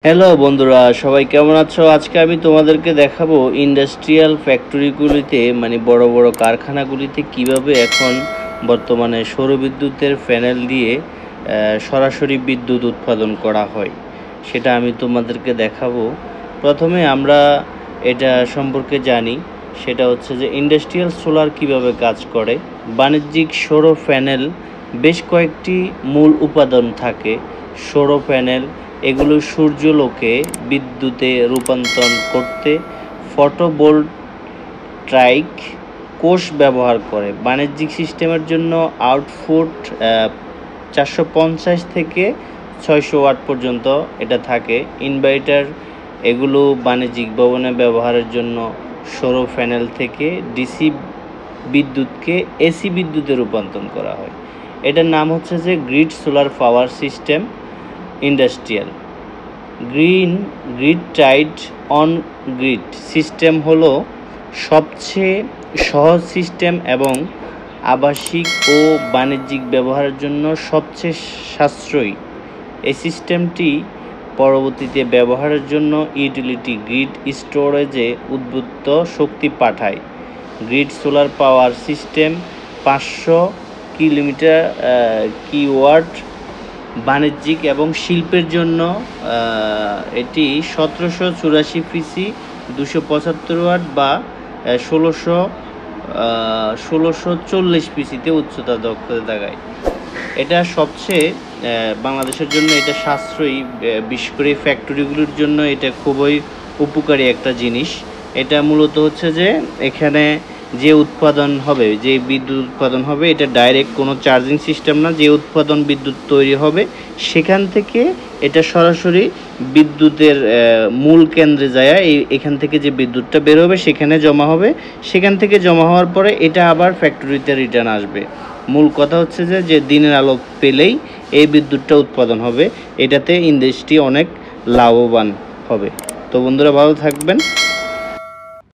Hello বন্ধুরা, সবাই কেমন আছো? আজকে আমি তোমাদেরকে দেখাবো ইন্ডাস্ট্রিয়াল ফ্যাক্টরিগুলিতে বড় বড় কারখানাগুলিতে কিভাবে এখন বর্তমানে সৌরবিদ্যুতের প্যানেল দিয়ে সরাসরি বিদ্যুৎ উৎপাদন করা হয়, সেটা আমি তোমাদেরকে দেখাবো। প্রথমে আমরা এটা সম্পর্কে জানি, সেটা হচ্ছে যে ইন্ডাস্ট্রিয়াল সোলার কিভাবে কাজ করে। বাণিজ্যিক সৌর প্যানেল বেশ কয়েকটি মূল উপাদান থাকে। সৌর প্যানেল এগুলো সূর্যালোকে বিদ্যুতে রূপান্তর করতে ফটোভোল্টাইক কোষ ব্যবহার করে। বাণিজ্যিক সিস্টেমের জন্য আউটপুট 450 থেকে 600 ওয়াট পর্যন্ত এটা থাকে। ইনভার্টার এগুলো বাণিজ্যিক ভবনে ব্যবহারের জন্য সৌর প্যানেল থেকে ডিসি বিদ্যুৎকে এসি বিদ্যুতে রূপান্তর করা হয়। এটার নাম হচ্ছে যে grid solar power system industrial. Grid tied on grid system হলো সবচেয়ে সহজ সিস্টেম এবং আবাসিক ও বাণিজ্যিক ব্যবহারের জন্য সবচেয়ে সাশ্রয়ী। এই সিস্টেমটি পরবর্তীতে ব্যবহারের জন্য ইউটিলিটি গ্রিড স্টোরেজে উদ্বুদ্ধ শক্তি পাঠায়। Grid solar power system 500 kilowatt. বাণিজ্যিক এবং শিল্পের জন্য এটি 1784 পিসি 275 ওয়াট বা 1640 পিসিতে উচ্চতা দক্ষতা দেখায়। এটা সবচেয়ে বাংলাদেশের জন্য এটা সাশ্রয়ী, বিশেষ করে ফ্যাক্টরিগুলোর জন্য এটা খুবই উপকারী একটা জিনিস। এটা মূলত হচ্ছে যে এখানে যে উৎপাদন হবে, যে বিদ্যুৎ উৎপাদন হবে, এটা ডাইরেক্ট কোনো চার্জিং সিস্টেম না। যে উৎপাদন বিদ্যুৎ তৈরি হবে সেখান থেকে এটা সরাসরি বিদ্যুতের মূল কেন্দ্রে যায়। এখান থেকে যে বিদ্যুৎটা বের হবে সেখানে জমা হবে। সেখান থেকে জমা হওয়ার পরে এটা আবার ফ্যাক্টরিতে রিটার্ন আসবে। মূল কথা হচ্ছে যে দিনের আলো পেলেই এই বিদ্যুৎটা উৎপাদন হবে। এটাতে ইন্ডাস্ট্রি অনেক লাভবান হবে। তো বন্ধুরা, ভালো থাকবেন।